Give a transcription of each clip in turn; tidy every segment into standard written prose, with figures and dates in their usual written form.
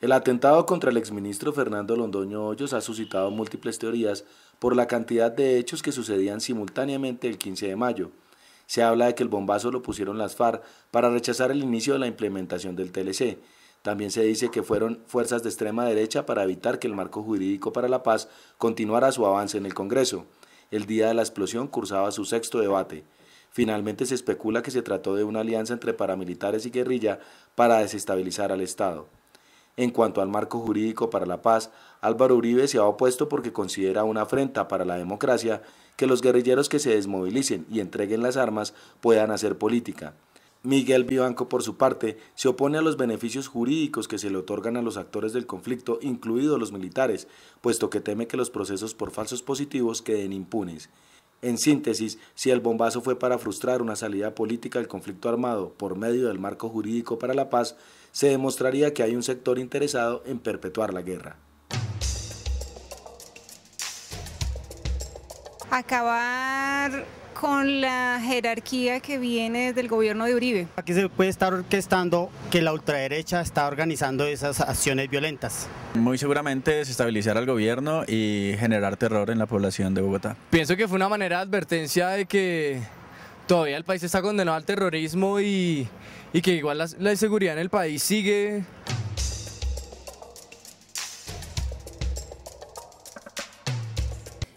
El atentado contra el exministro Fernando Londoño Hoyos ha suscitado múltiples teorías por la cantidad de hechos que sucedían simultáneamente el 15 de mayo. Se habla de que el bombazo lo pusieron las FARC para rechazar el inicio de la implementación del TLC. También se dice que fueron fuerzas de extrema derecha para evitar que el marco jurídico para la paz continuara su avance en el Congreso. El día de la explosión cursaba su sexto debate. Finalmente se especula que se trató de una alianza entre paramilitares y guerrilla para desestabilizar al Estado. En cuanto al marco jurídico para la paz, Álvaro Uribe se ha opuesto porque considera una afrenta para la democracia que los guerrilleros que se desmovilicen y entreguen las armas puedan hacer política. Miguel Vivanco, por su parte, se opone a los beneficios jurídicos que se le otorgan a los actores del conflicto, incluidos los militares, puesto que teme que los procesos por falsos positivos queden impunes. En síntesis, si el bombazo fue para frustrar una salida política al conflicto armado por medio del marco jurídico para la paz, se demostraría que hay un sector interesado en perpetuar la guerra. Acabar con la jerarquía que viene desde el gobierno de Uribe. Aquí se puede estar orquestando que la ultraderecha está organizando esas acciones violentas. Muy seguramente desestabilizar al gobierno y generar terror en la población de Bogotá. Pienso que fue una manera de advertencia de que todavía el país está condenado al terrorismo y que igual la inseguridad en el país sigue.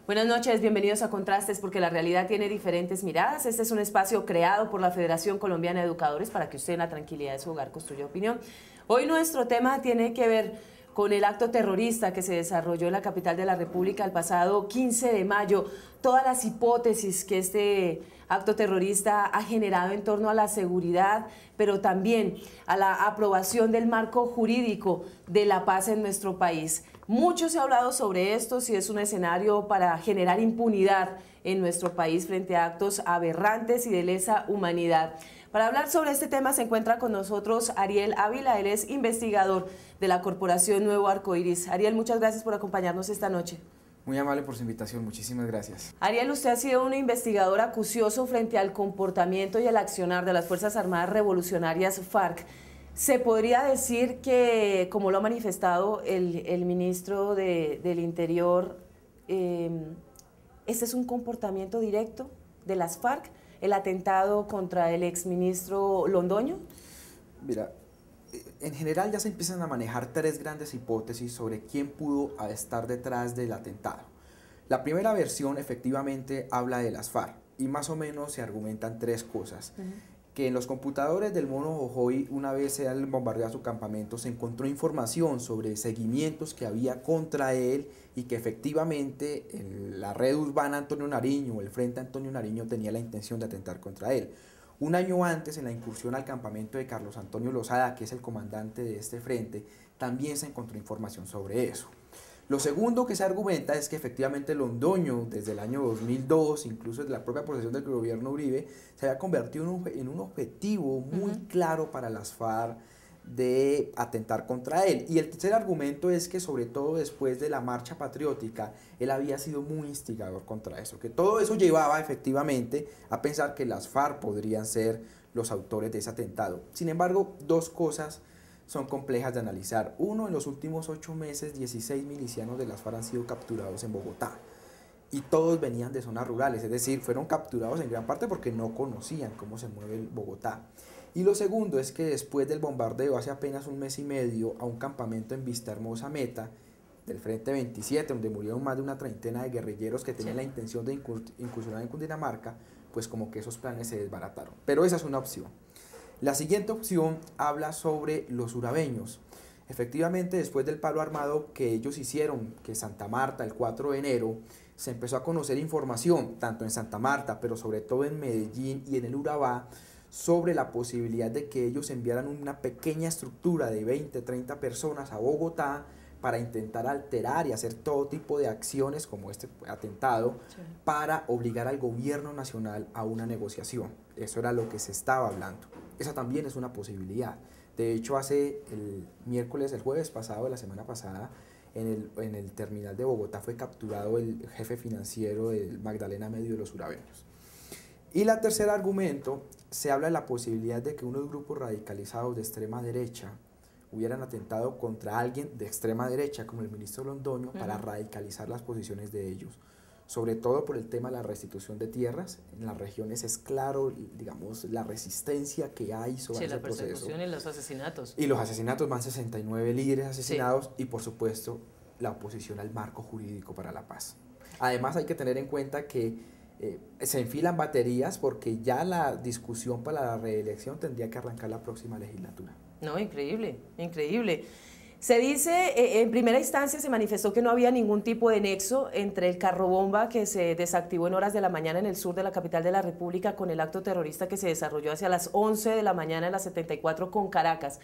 Buenas noches, bienvenidos a Contrastes, porque la realidad tiene diferentes miradas. Este es un espacio creado por la Federación Colombiana de Educadores para que usted en la tranquilidad de su hogar construya opinión. Hoy nuestro tema tiene que ver con el acto terrorista que se desarrolló en la capital de la República el pasado 15 de mayo. Todas las hipótesis que este acto terrorista ha generado en torno a la seguridad, pero también a la aprobación del marco jurídico de la paz en nuestro país. Mucho se ha hablado sobre esto, si es un escenario para generar impunidad en nuestro país frente a actos aberrantes y de lesa humanidad. Para hablar sobre este tema se encuentra con nosotros Ariel Ávila, él es investigador de la Corporación Nuevo Arcoiris. Ariel, muchas gracias por acompañarnos esta noche. Muy amable por su invitación, muchísimas gracias. Ariel, usted ha sido un investigador acucioso frente al comportamiento y al accionar de las Fuerzas Armadas Revolucionarias FARC. ¿Se podría decir que, como lo ha manifestado el ministro del Interior, este es un comportamiento directo de las FARC, el atentado contra el exministro Londoño? Mira, en general ya se empiezan a manejar tres grandes hipótesis sobre quién pudo estar detrás del atentado. La primera versión efectivamente habla de las FARC y más o menos se argumentan tres cosas. Que en los computadores del Mono Jojoy, una vez se el bombardeo a su campamento, se encontró información sobre seguimientos que había contra él y que efectivamente la red urbana Antonio Nariño, el Frente Antonio Nariño, tenía la intención de atentar contra él. Un año antes, en la incursión al campamento de Carlos Antonio Lozada, que es el comandante de este frente, también se encontró información sobre eso. Lo segundo que se argumenta es que efectivamente Londoño, desde el año 2002, incluso desde la propia posesión del gobierno Uribe, se había convertido en un objetivo muy claro para las FARC de atentar contra él. Y el tercer argumento es que, sobre todo después de la marcha patriótica, él había sido muy instigador contra eso, que todo eso llevaba efectivamente a pensar que las FARC podrían ser los autores de ese atentado. Sin embargo, dos cosas son complejas de analizar. Uno, en los últimos 8 meses, 16 milicianos de las FARC han sido capturados en Bogotá. Y todos venían de zonas rurales, es decir, fueron capturados en gran parte porque no conocían cómo se mueve el Bogotá. Y lo segundo es que después del bombardeo, hace apenas un mes y medio, a un campamento en Vista Hermosa Meta, del Frente 27, donde murieron más de una treintena de guerrilleros que tenían la intención de incursionar en Cundinamarca, pues como que esos planes se desbarataron. Pero esa es una opción. La siguiente opción habla sobre los urabeños. Efectivamente, después del paro armado que ellos hicieron, que Santa Marta, el 4 de enero, se empezó a conocer información, tanto en Santa Marta, pero sobre todo en Medellín y en el Urabá, sobre la posibilidad de que ellos enviaran una pequeña estructura de 20, 30 personas a Bogotá para intentar alterar y hacer todo tipo de acciones como este atentado, para obligar al gobierno nacional a una negociación. Eso era lo que se estaba hablando. Esa también es una posibilidad. De hecho, hace el jueves pasado, de la semana pasada, en el terminal de Bogotá fue capturado el jefe financiero del Magdalena Medio de los Urabeños. Y la tercer argumento, se habla de la posibilidad de que unos grupos radicalizados de extrema derecha, hubieran atentado contra alguien de extrema derecha, como el ministro Londoño, para radicalizar las posiciones de ellos, sobre todo por el tema de la restitución de tierras. En las regiones es claro, digamos, la resistencia que hay sobre ese proceso. Sí, la persecución y los asesinatos. Y los asesinatos, van 69 líderes asesinados, y por supuesto la oposición al marco jurídico para la paz. Además hay que tener en cuenta que se enfilan baterías, porque ya la discusión para la reelección tendría que arrancar la próxima legislatura. No, increíble, increíble. Se dice, en primera instancia se manifestó que no había ningún tipo de nexo entre el carrobomba que se desactivó en horas de la mañana en el sur de la capital de la República con el acto terrorista que se desarrolló hacia las 11 de la mañana en la 74 con Caracas.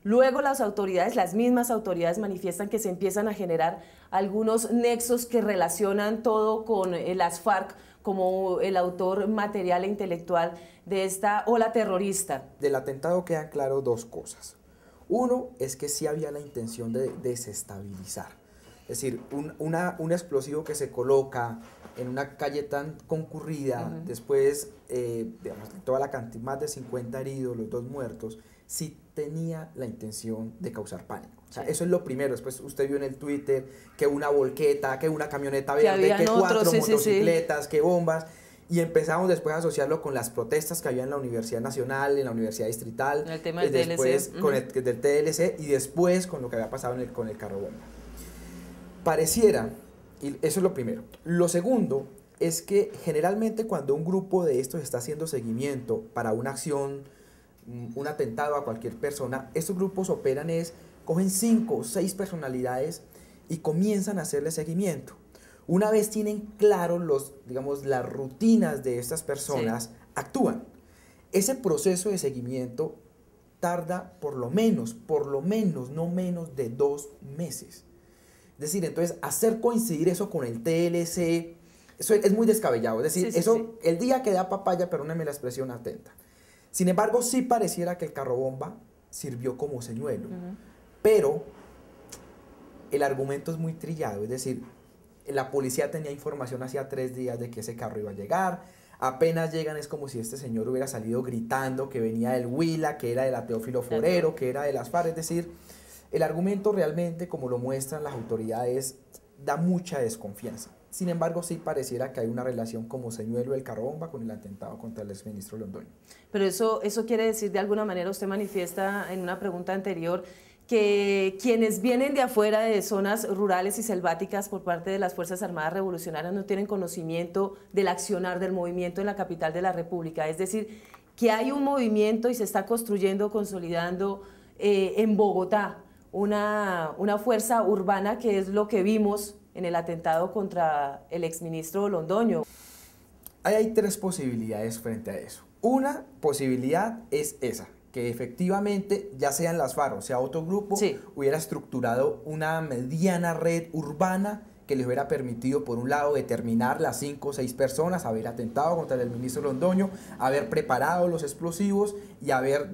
Luego las autoridades, las mismas autoridades manifiestan que se empiezan a generar algunos nexos que relacionan todo con las FARC como el autor material e intelectual de esta ola terrorista. Del atentado quedan claras dos cosas. Uno es que sí había la intención de desestabilizar. Es decir, un explosivo que se coloca en una calle tan concurrida, después, digamos, toda la cantidad, más de 50 heridos, los 2 muertos, sí tenía la intención de causar pánico. O sea, eso es lo primero. Después usted vio en el Twitter que una volqueta, que una camioneta verde, que 4 motocicletas, que bombas. Y empezamos después a asociarlo con las protestas que había en la Universidad Nacional, en la Universidad Distrital, el tema del después TLC. Con el del TLC, y después con lo que había pasado con el carro bomba. Pareciera, y eso es lo primero. Lo segundo es que generalmente cuando un grupo de estos está haciendo seguimiento para una acción, un atentado a cualquier persona, estos grupos operan cogen 5 o 6 personalidades y comienzan a hacerle seguimiento. Una vez tienen claro las rutinas de estas personas, actúan. Ese proceso de seguimiento tarda por lo menos, no menos de 2 meses. Es decir, entonces hacer coincidir eso con el TLC, eso es muy descabellado. Es decir, el día que da papaya, perdónenme la expresión, atenta. Sin embargo, sí pareciera que el carrobomba sirvió como señuelo, pero el argumento es muy trillado. Es decir, la policía tenía información hacía 3 días de que ese carro iba a llegar. Apenas llegan, es como si este señor hubiera salido gritando que venía del Huila, que era de la Teófilo Forero, que era de las FARC. Es decir, el argumento realmente, como lo muestran las autoridades, da mucha desconfianza. Sin embargo, sí pareciera que hay una relación como señuelo del carrobomba con el atentado contra el exministro Londoño. Pero eso quiere decir, de alguna manera, usted manifiesta en una pregunta anterior, que quienes vienen de afuera de zonas rurales y selváticas por parte de las Fuerzas Armadas Revolucionarias no tienen conocimiento del accionar del movimiento en la capital de la República. Es decir, que hay un movimiento y se está construyendo, consolidando en Bogotá una fuerza urbana, que es lo que vimos en el atentado contra el exministro Londoño. Hay 3 posibilidades frente a eso. Una posibilidad es esa, que efectivamente, ya sean las FARC o sea otro grupo, hubiera estructurado una mediana red urbana que les hubiera permitido, por un lado, determinar las 5 o 6 personas, haber atentado contra el ministro Londoño, haber preparado los explosivos y haber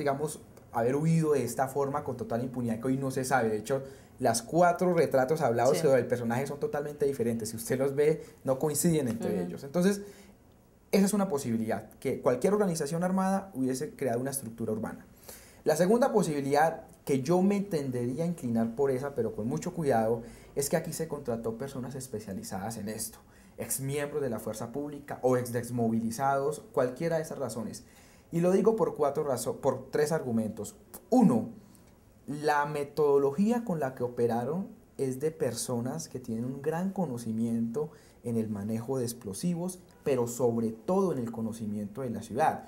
huido de esta forma con total impunidad, que hoy no se sabe. De hecho, las 4 retratos hablados sobre el personaje son totalmente diferentes. Si usted los ve, no coinciden entre ellos. Entonces, esa es una posibilidad, que cualquier organización armada hubiese creado una estructura urbana. La segunda posibilidad, que yo me tendería a inclinar por esa, pero con mucho cuidado, es que aquí se contrató personas especializadas en esto, exmiembros de la fuerza pública o exmovilizados, cualquiera de esas razones. Y lo digo por 3 argumentos. Uno, la metodología con la que operaron es de personas que tienen un gran conocimiento en el manejo de explosivos, pero sobre todo en el conocimiento de la ciudad.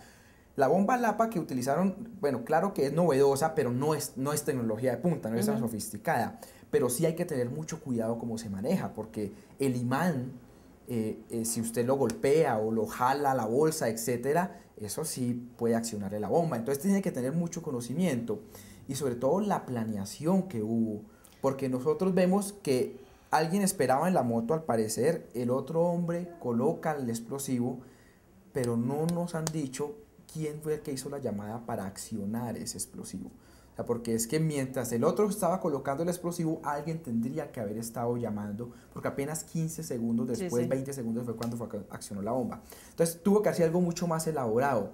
La bomba Lapa que utilizaron, bueno, claro que es novedosa, pero no es tecnología de punta, no es tan sofisticada, pero sí hay que tener mucho cuidado cómo se maneja, porque el imán, si usted lo golpea o lo jala a la bolsa, etcétera, eso sí puede accionarle la bomba. Entonces tiene que tener mucho conocimiento y sobre todo la planeación que hubo, porque nosotros vemos que alguien esperaba en la moto, al parecer, el otro hombre coloca el explosivo, pero no nos han dicho quién fue el que hizo la llamada para accionar ese explosivo. O sea, porque es que mientras el otro estaba colocando el explosivo, alguien tendría que haber estado llamando, porque apenas 15 segundos después, 20 segundos fue cuando accionó la bomba. Entonces tuvo que hacer algo mucho más elaborado.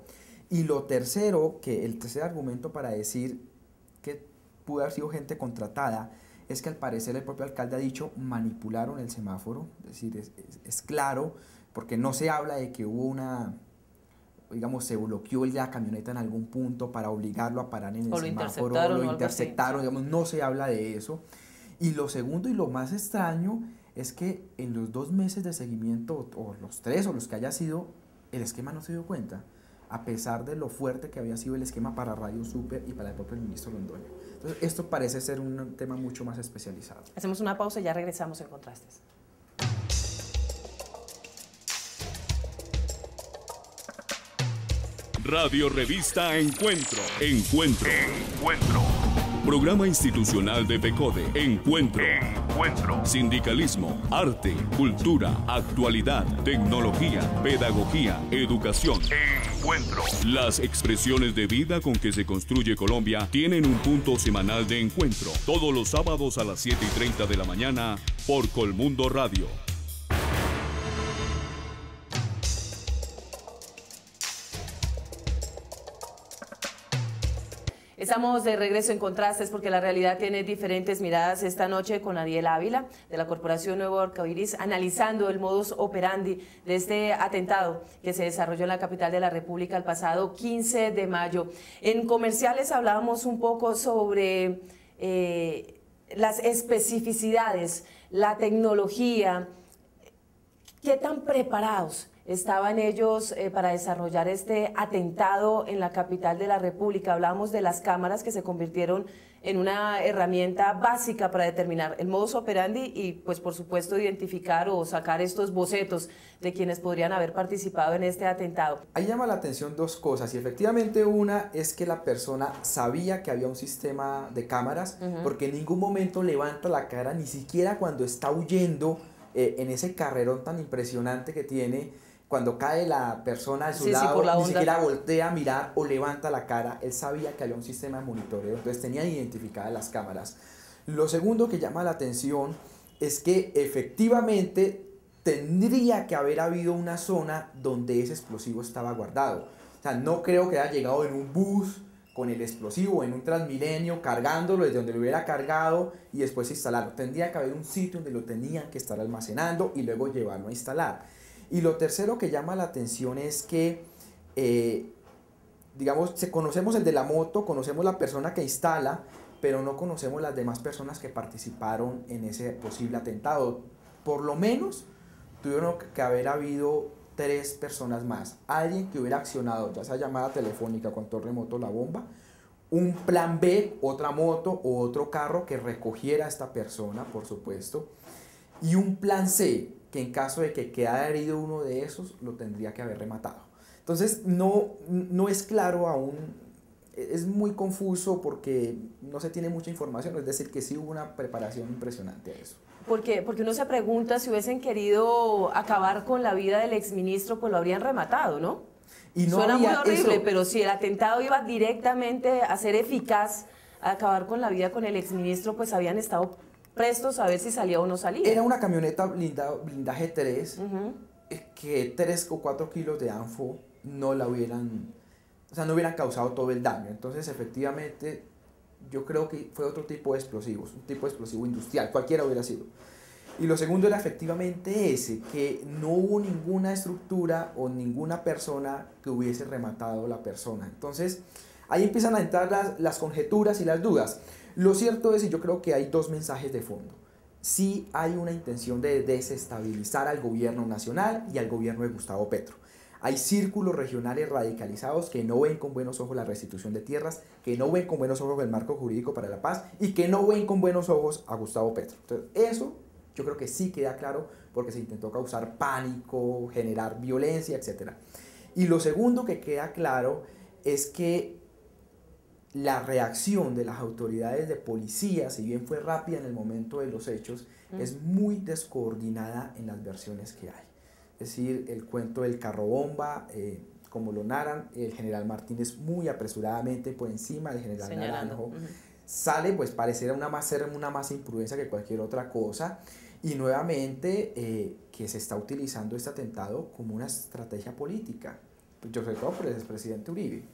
Y lo tercero, el tercer argumento para decir que pudo haber sido gente contratada, es que al parecer el propio alcalde ha dicho manipularon el semáforo, es decir, es claro, porque no se habla de que hubo una, digamos, se bloqueó la camioneta en algún punto para obligarlo a parar en el semáforo, lo interceptaron, digamos, no se habla de eso. Y lo segundo y lo más extraño es que en los 2 meses de seguimiento, o los 3 o los que haya sido, el esquema no se dio cuenta, a pesar de lo fuerte que había sido el esquema para Radio Super y para el propio ministro Londoño. Entonces, esto parece ser un tema mucho más especializado. Hacemos una pausa y ya regresamos en Contrastes. Radio Revista Encuentro. Programa institucional de FECODE. Encuentro. Sindicalismo, arte, cultura, actualidad, tecnología, pedagogía, educación. Encuentro. Las expresiones de vida con que se construye Colombia tienen un punto semanal de encuentro. Todos los sábados a las 7:30 de la mañana por Colmundo Radio. Estamos de regreso en Contrastes porque la realidad tiene diferentes miradas esta noche con Ariel Ávila de la Corporación Nuevo Arcoiris, analizando el modus operandi de este atentado que se desarrolló en la capital de la República el pasado 15 de mayo. En comerciales hablábamos un poco sobre las especificidades, la tecnología, qué tan preparados estaban ellos para desarrollar este atentado en la capital de la República. Hablábamos de las cámaras que se convirtieron en una herramienta básica para determinar el modus operandi y, pues, por supuesto, identificar o sacar estos bocetos de quienes podrían haber participado en este atentado. Ahí llama la atención 2 cosas, y efectivamente una es que la persona sabía que había un sistema de cámaras, porque en ningún momento levanta la cara, ni siquiera cuando está huyendo en ese carrerón tan impresionante que tiene. Cuando cae la persona de su lado, ni siquiera voltea a mirar o levanta la cara. Él sabía que había un sistema de monitoreo, entonces tenía identificadas las cámaras. Lo segundo que llama la atención es que efectivamente tendría que haber habido una zona donde ese explosivo estaba guardado. O sea, no creo que haya llegado en un bus con el explosivo, en un Transmilenio, cargándolo desde donde lo hubiera cargado y después instalarlo. Tendría que haber un sitio donde lo tenían que estar almacenando y luego llevarlo a instalar. Y lo tercero que llama la atención es que, digamos, conocemos el de la moto, conocemos la persona que instala, pero no conocemos las demás personas que participaron en ese posible atentado. Por lo menos tuvieron que haber habido 3 personas más. Alguien que hubiera accionado ya esa llamada telefónica, control remoto, la bomba, un plan B, otra moto o otro carro que recogiera a esta persona, por supuesto, y un plan C, que en caso de que quedara herido uno de esos, lo tendría que haber rematado. Entonces, no es claro aún, es muy confuso porque no se tiene mucha información, es decir, que sí hubo una preparación impresionante a eso. Porque uno se pregunta si hubiesen querido acabar con la vida del exministro, pues lo habrían rematado, ¿no? Y no suena muy horrible, eso, pero si el atentado iba directamente a ser eficaz, a acabar con la vida con el exministro, pues habían estado prestos a ver si salía o no salía. Era una camioneta blindaje 3, que 3 o 4 kilos de ANFO no hubieran causado todo el daño. Entonces, efectivamente, yo creo que fue otro tipo de explosivos, un tipo de explosivo industrial, cualquiera hubiera sido. Y lo segundo era efectivamente ese, que no hubo ninguna estructura o ninguna persona que hubiese rematado la persona. Entonces, ahí empiezan a entrar las conjeturas y las dudas. Lo cierto es, y yo creo que hay 2 mensajes de fondo. Sí hay una intención de desestabilizar al gobierno nacional y al gobierno de Gustavo Petro. Hay círculos regionales radicalizados que no ven con buenos ojos la restitución de tierras, que no ven con buenos ojos el marco jurídico para la paz y que no ven con buenos ojos a Gustavo Petro. Entonces, eso yo creo que sí queda claro porque se intentó causar pánico, generar violencia, etc. Y lo segundo que queda claro es que la reacción de las autoridades de policía, si bien fue rápida en el momento de los hechos, es muy descoordinada en las versiones que hay. Es decir, el cuento del carro bomba, como lo narran, el general Martínez muy apresuradamente por encima del general Naranjo, sale, pues pareciera ser una más imprudencia que cualquier otra cosa, y nuevamente que se está utilizando este atentado como una estrategia política, sobre todo por el expresidente Uribe.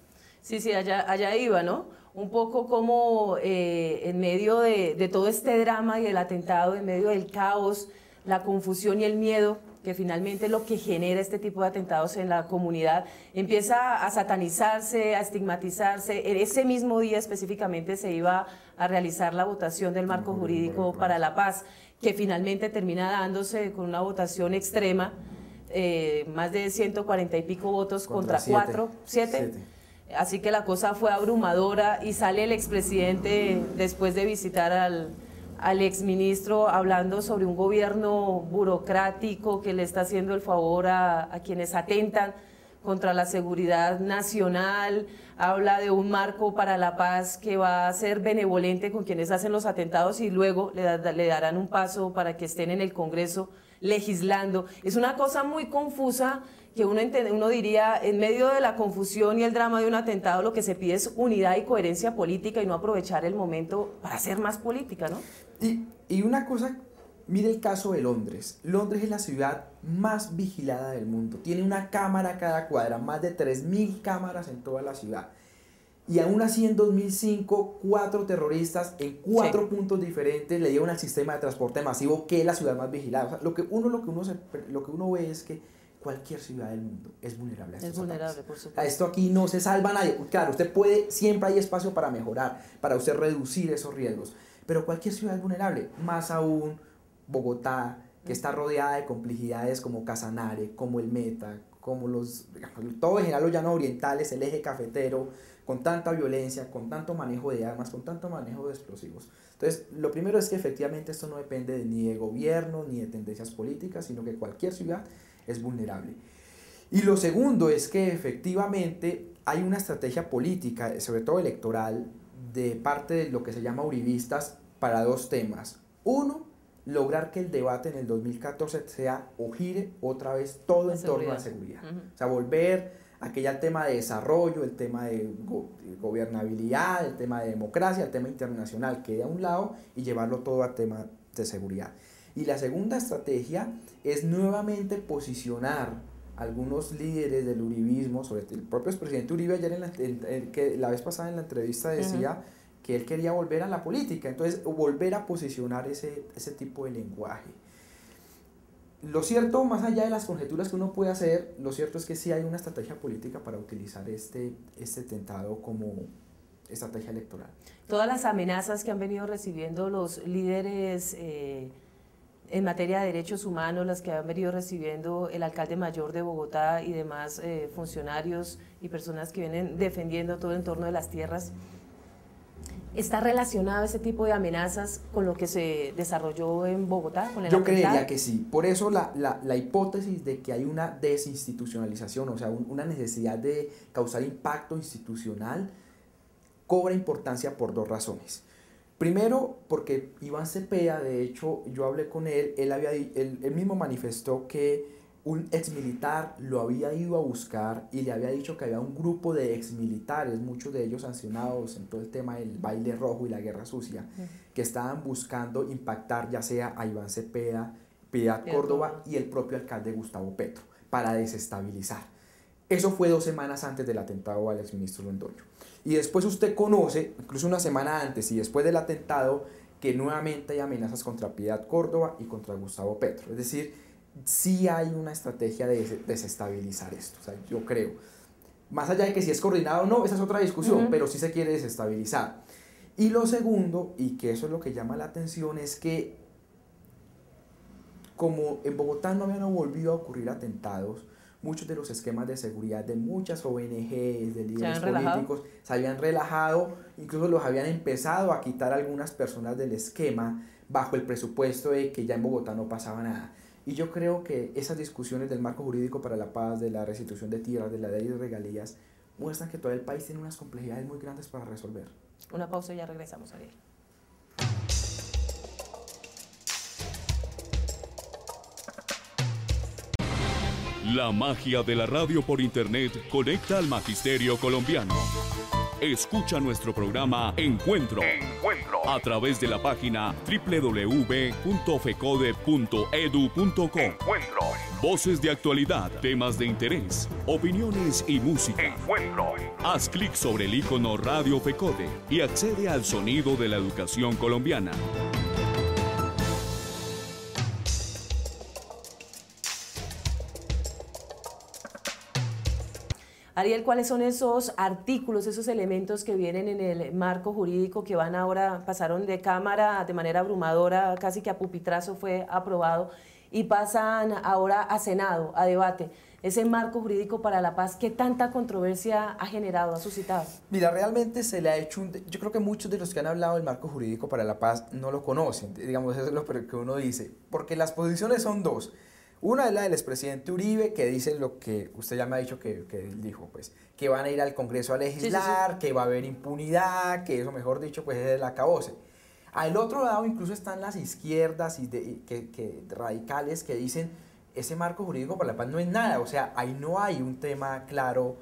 Sí, allá iba, ¿no? Un poco como en medio de todo este drama y del atentado, en medio del caos, la confusión y el miedo, que finalmente es lo que genera este tipo de atentados en la comunidad, empieza a satanizarse, a estigmatizarse. En ese mismo día específicamente se iba a realizar la votación del marco jurídico para la paz, que finalmente termina dándose con una votación extrema, más de 140 y pico votos contra 7. Así que la cosa fue abrumadora y sale el expresidente después de visitar al exministro hablando sobre un gobierno burocrático que le está haciendo el favor a quienes atentan contra la seguridad nacional, habla de un marco para la paz que va a ser benevolente con quienes hacen los atentados y luego le darán un paso para que estén en el Congreso legislando. Es una cosa muy confusa que uno diría, en medio de la confusión y el drama de un atentado, lo que se pide es unidad y coherencia política y no aprovechar el momento para hacer más política, ¿no? Y una cosa, mire el caso de Londres. Londres es la ciudad más vigilada del mundo. Tiene una cámara a cada cuadra, más de 3.000 cámaras en toda la ciudad. Y aún así en 2005, 4 terroristas en 4 puntos diferentes le dieron al sistema de transporte masivo, que es la ciudad más vigilada. O sea, lo que uno ve es que cualquier ciudad del mundo es vulnerable a estos ataques. Por supuesto. A esto aquí no se salva nadie. Claro, siempre hay espacio para mejorar, para usted reducir esos riesgos. Pero cualquier ciudad es vulnerable, más aún Bogotá, que está rodeada de complejidades como Casanare, como el Meta, como todo en general los llanos orientales, el eje cafetero, con tanta violencia, con tanto manejo de armas, con tanto manejo de explosivos. Entonces, lo primero es que efectivamente esto no depende ni de gobierno ni de tendencias políticas, sino que cualquier ciudad es vulnerable. Y lo segundo es que efectivamente hay una estrategia política, sobre todo electoral, de parte de lo que se llama uribistas para 2 temas. Uno, lograr que el debate en el 2014 sea o gire otra vez todo en torno a la seguridad. O sea, volver aquella al tema de desarrollo, el tema de gobernabilidad, el tema de democracia, el tema internacional, quede a un lado y llevarlo todo a tema de seguridad. Y la segunda estrategia es nuevamente posicionar algunos líderes del uribismo, sobre el propio expresidente Uribe ayer que la vez pasada en la entrevista decía que él quería volver a la política, entonces volver a posicionar ese tipo de lenguaje. Lo cierto, más allá de las conjeturas que uno puede hacer, lo cierto es que sí hay una estrategia política para utilizar este atentado como estrategia electoral. Todas las amenazas que han venido recibiendo los líderes en materia de derechos humanos, las que han venido recibiendo el alcalde mayor de Bogotá y demás funcionarios y personas que vienen defendiendo todo el entorno de las tierras, ¿está relacionado ese tipo de amenazas con lo que se desarrolló en Bogotá? Con el Yo atentado? creería que sí. Por eso la hipótesis de que hay una desinstitucionalización, o sea, una necesidad de causar impacto institucional, cobra importancia por 2 razones. Primero, porque Iván Cepeda, de hecho, yo hablé con él, él mismo manifestó que un exmilitar lo había ido a buscar y le había dicho que había un grupo de exmilitares, muchos de ellos sancionados en todo el tema del baile rojo y la guerra sucia, que estaban buscando impactar ya sea a Iván Cepeda, Piedad Córdoba y el propio alcalde Gustavo Petro, para desestabilizar. Eso fue 2 semanas antes del atentado al exministro Londoño. Y después usted conoce, incluso una semana antes y después del atentado, que nuevamente hay amenazas contra Piedad Córdoba y contra Gustavo Petro. Es decir, sí hay una estrategia de desestabilizar esto, o sea, yo creo. Más allá de que si es coordinado o no, esa es otra discusión, pero sí se quiere desestabilizar. Y lo segundo, y que eso es lo que llama la atención, es que como en Bogotá no habían volvido a ocurrir atentados, muchos de los esquemas de seguridad de muchas ONGs, de líderes políticos, se habían relajado, incluso los habían empezado a quitar algunas personas del esquema bajo el presupuesto de que ya en Bogotá no pasaba nada. Y yo creo que esas discusiones del marco jurídico para la paz, de la restitución de tierras, de la ley de regalías, muestran que todo el país tiene unas complejidades muy grandes para resolver. Una pausa y ya regresamos, Ariel. La magia de la radio por internet conecta al magisterio colombiano. Escucha nuestro programa Encuentro a través de la página www.fecode.edu.co. Voces de actualidad, temas de interés, opiniones y música. Haz clic sobre el icono Radio FECODE y accede al sonido de la educación colombiana. Ariel, ¿cuáles son esos artículos, esos elementos que vienen en el marco jurídico que pasaron de Cámara de manera abrumadora, casi que a pupitrazo fue aprobado, y pasan ahora a Senado, a debate? Ese marco jurídico para la paz, ¿qué tanta controversia ha generado, ha suscitado? Mira, realmente se le ha hecho yo creo que muchos de los que han hablado del marco jurídico para la paz no lo conocen, digamos, eso es lo que uno dice, porque las posiciones son dos. Una es la del expresidente Uribe, que dice lo que usted ya me ha dicho que él dijo, pues, que van a ir al Congreso a legislar, que va a haber impunidad, que eso, mejor dicho, pues es el acabose. Al otro lado incluso están las izquierdas radicales que dicen ese marco jurídico para la paz no es nada, o sea, ahí no hay un tema claro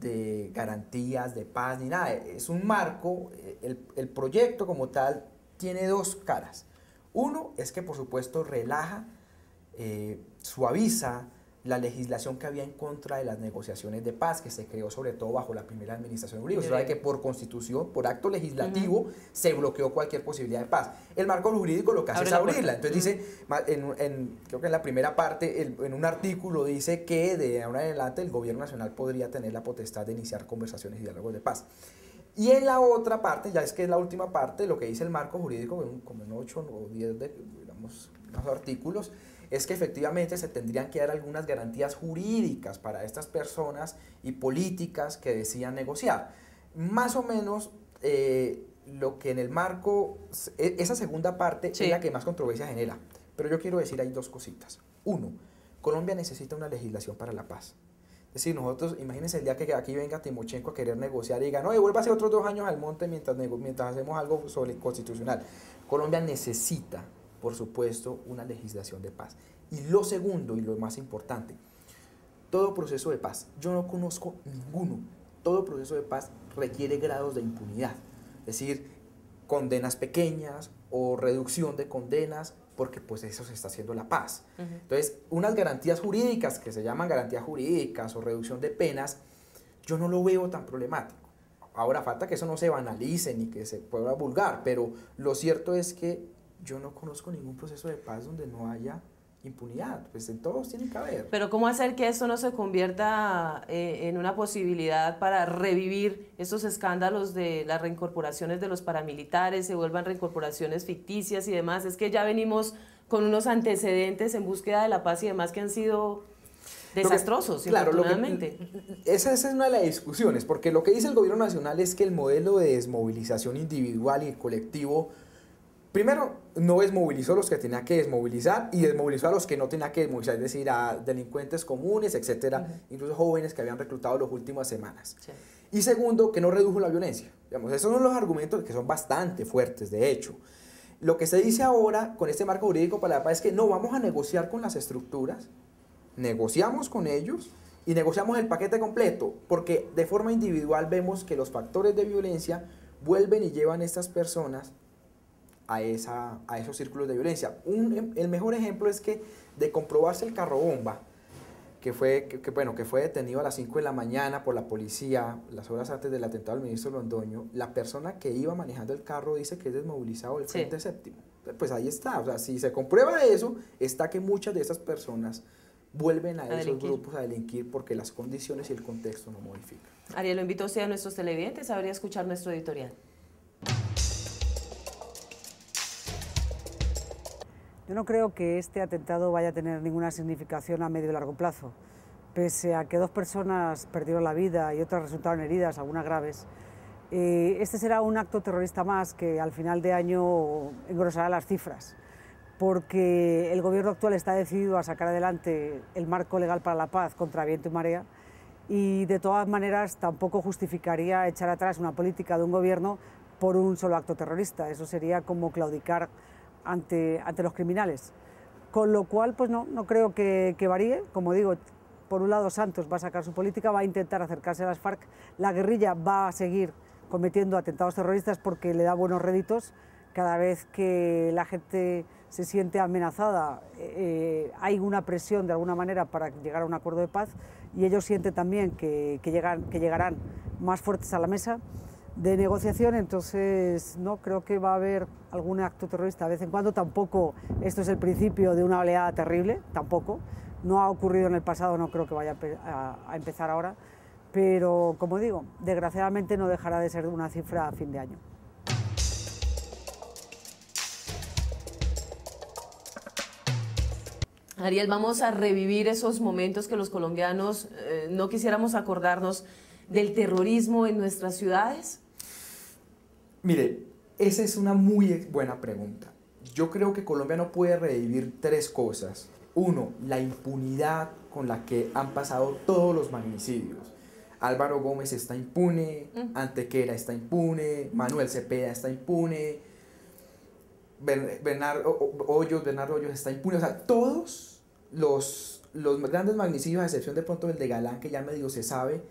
de garantías, de paz, ni nada. Es un marco, el proyecto como tal tiene dos caras. Uno es que por supuesto relaja, suaviza la legislación que había en contra de las negociaciones de paz, que se creó sobre todo bajo la primera administración de Uribe. Se sabe que por constitución, por acto legislativo, se bloqueó cualquier posibilidad de paz. El marco jurídico lo que hace es abrirla. Entonces dice, creo que en la primera parte, en un artículo dice que de ahora en adelante el gobierno nacional podría tener la potestad de iniciar conversaciones y diálogos de paz. Y en la otra parte, ya es que es la última parte, lo que dice el marco jurídico, como en 8 o 10 digamos, artículos, es que efectivamente se tendrían que dar algunas garantías jurídicas para estas personas y políticas que decían negociar. Más o menos lo que en el marco, esa segunda parte es la que más controversia genera. Pero yo quiero decir ahí dos cositas. Uno, Colombia necesita una legislación para la paz. Es decir, nosotros, imagínense el día que aquí venga Timochenko a querer negociar y diga, no, devuélvase otros 2 años al monte mientras hacemos algo sobre constitucional. Colombia necesita, por supuesto, una legislación de paz. Y lo segundo, y lo más importante, todo proceso de paz, yo no conozco ninguno, todo proceso de paz requiere grados de impunidad, es decir, condenas pequeñas o reducción de condenas, porque pues eso se está haciendo la paz. Entonces, unas garantías jurídicas, que se llaman garantías jurídicas o reducción de penas, yo no lo veo tan problemático. Ahora, falta que eso no se banalice ni que se pueda vulgar, pero lo cierto es que yo no conozco ningún proceso de paz donde no haya impunidad, pues en todos tiene que haber. Pero ¿cómo hacer que esto no se convierta en una posibilidad para revivir estos escándalos de las reincorporaciones de los paramilitares, se vuelvan reincorporaciones ficticias y demás? Es que ya venimos con unos antecedentes en búsqueda de la paz y demás que han sido desastrosos, infortunadamente. Esa es una de las discusiones, porque lo que dice el gobierno nacional es que el modelo de desmovilización individual y colectivo, primero, no desmovilizó a los que tenía que desmovilizar y desmovilizó a los que no tenía que desmovilizar, es decir, a delincuentes comunes, etcétera, incluso jóvenes que habían reclutado las últimas semanas. Sí. Y segundo, que no redujo la violencia. Digamos, esos son los argumentos que son bastante fuertes, de hecho. Lo que se dice ahora con este marco jurídico para la paz es que no, vamos a negociar con las estructuras, negociamos con ellos y negociamos el paquete completo, porque de forma individual vemos que los factores de violencia vuelven y llevan a estas personas a esos círculos de violencia. El mejor ejemplo es que de comprobarse el carro bomba, que fue detenido a las 5 de la mañana por la policía, las horas antes del atentado al ministro Londoño, la persona que iba manejando el carro dice que es desmovilizado del Frente Séptimo. Pues ahí está, o sea, si se comprueba eso, está que muchas de esas personas vuelven a esos grupos a delinquir porque las condiciones y el contexto no modifican. Ariel, lo invito a usted a nuestros televidentes a escuchar nuestro editorial. Yo no creo que este atentado vaya a tener ninguna significación a medio y largo plazo. Pese a que 2 personas perdieron la vida y otras resultaron heridas, algunas graves, este será un acto terrorista más que al final de año engrosará las cifras, porque el gobierno actual está decidido a sacar adelante el marco legal para la paz contra viento y marea, y de todas maneras tampoco justificaría echar atrás una política de un gobierno por un solo acto terrorista. Eso sería como claudicar ante los criminales. Con lo cual, pues no creo que varíe. Como digo, por un lado Santos va a sacar su política, va a intentar acercarse a las FARC, la guerrilla va a seguir cometiendo atentados terroristas porque le da buenos réditos. Cada vez que la gente se siente amenazada, hay una presión de alguna manera para llegar a un acuerdo de paz, y ellos sienten también que llegarán más fuertes a la mesa de negociación. Entonces no creo que va a haber algún acto terrorista de vez en cuando. Tampoco esto es el principio de una oleada terrible, tampoco. No ha ocurrido en el pasado, no creo que vaya a empezar ahora, pero como digo, desgraciadamente no dejará de ser una cifra a fin de año. Ariel, vamos a revivir esos momentos que los colombianos no quisiéramos acordarnos del terrorismo en nuestras ciudades. Mire, esa es una muy buena pregunta. Yo creo que Colombia no puede revivir tres cosas. Uno, la impunidad con la que han pasado todos los magnicidios. Álvaro Gómez está impune, Antequera está impune, Manuel Cepeda está impune, Bernardo Hoyos está impune. O sea, todos los grandes magnicidios, a excepción de pronto del de Galán, que ya medio se sabe,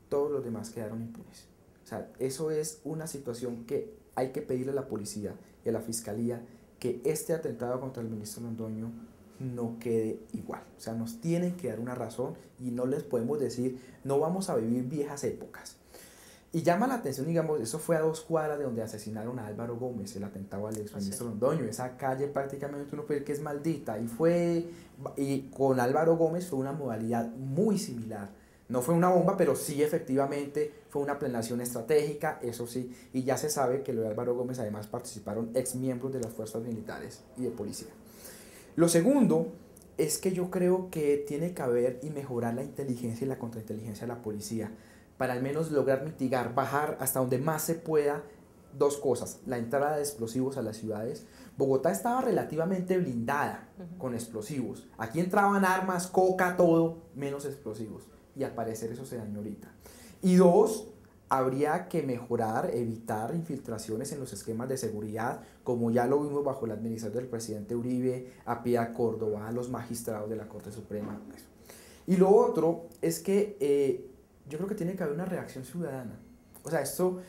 todos los demás quedaron impunes. O sea, eso es una situación que hay que pedirle a la policía y a la fiscalía, que este atentado contra el ministro Londoño no quede igual. O sea, nos tienen que dar una razón y no les podemos decir, no vamos a vivir viejas épocas. Y llama la atención, digamos, eso fue a 2 cuadras de donde asesinaron a Álvaro Gómez, el atentado al exministro Londoño. Esa calle prácticamente uno puede decir que es maldita. Y con Álvaro Gómez fue una modalidad muy similar. No fue una bomba, pero sí efectivamente fue una planeación estratégica, eso sí. Y ya se sabe que lo de Álvaro Gómez además participaron exmiembros de las fuerzas militares y de policía. Lo segundo es que yo creo que tiene que haber y mejorar la inteligencia y la contrainteligencia de la policía, para al menos lograr mitigar, bajar hasta donde más se pueda dos cosas: la entrada de explosivos a las ciudades. Bogotá estaba relativamente blindada con explosivos. Aquí entraban armas, coca, todo, menos explosivos. Y al parecer eso se dañó ahorita. Y dos, habría que mejorar, evitar infiltraciones en los esquemas de seguridad, como ya lo vimos bajo la administración del presidente Uribe, a Pía Córdoba, a los magistrados de la Corte Suprema. Y lo otro es que yo creo que tiene que haber una reacción ciudadana. O sea, esto,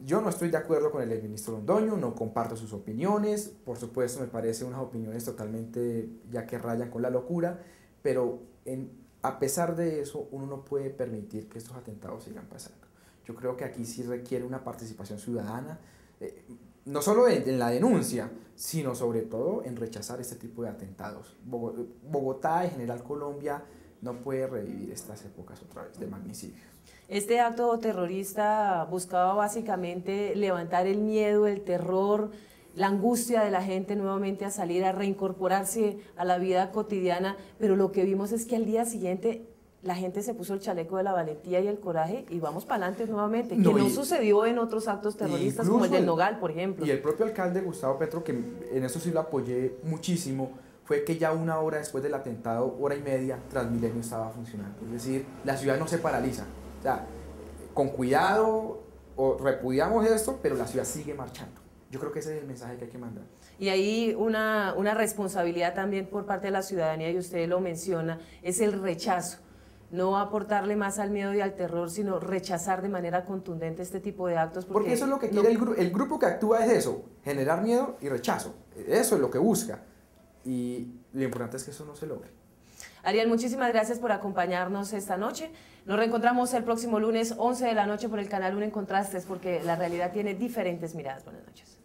yo no estoy de acuerdo con el exministro Londoño, no comparto sus opiniones, por supuesto me parecen unas opiniones totalmente ya que rayan con la locura, pero a pesar de eso uno no puede permitir que estos atentados sigan pasando. Yo creo que aquí sí requiere una participación ciudadana, no solo en la denuncia, sino sobre todo en rechazar este tipo de atentados. Bogotá, en general Colombia, no puede revivir estas épocas otra vez de magnicidios. Este acto terrorista buscaba básicamente levantar el miedo, el terror, la angustia de la gente nuevamente a salir, a reincorporarse a la vida cotidiana, pero lo que vimos es que al día siguiente la gente se puso el chaleco de la valentía y el coraje y vamos para adelante nuevamente, que no sucedió en otros actos terroristas como el del Nogal, por ejemplo. Y el propio alcalde Gustavo Petro, que en eso sí lo apoyé muchísimo, fue que ya 1 hora después del atentado, 1:30, Transmilenio estaba funcionando. Es decir, la ciudad no se paraliza. O sea, con cuidado, o repudiamos esto, pero la ciudad sigue marchando. Yo creo que ese es el mensaje que hay que mandar. Y ahí una responsabilidad también por parte de la ciudadanía, y usted lo menciona, es el rechazo. No aportarle más al miedo y al terror, sino rechazar de manera contundente este tipo de actos. Porque eso es lo que quiere el grupo que actúa, es eso, generar miedo y rechazo. Eso es lo que busca. Y lo importante es que eso no se logre. Ariel, muchísimas gracias por acompañarnos esta noche. Nos reencontramos el próximo lunes, 11 de la noche, por el canal 1 en Contrastes, porque la realidad tiene diferentes miradas. Buenas noches.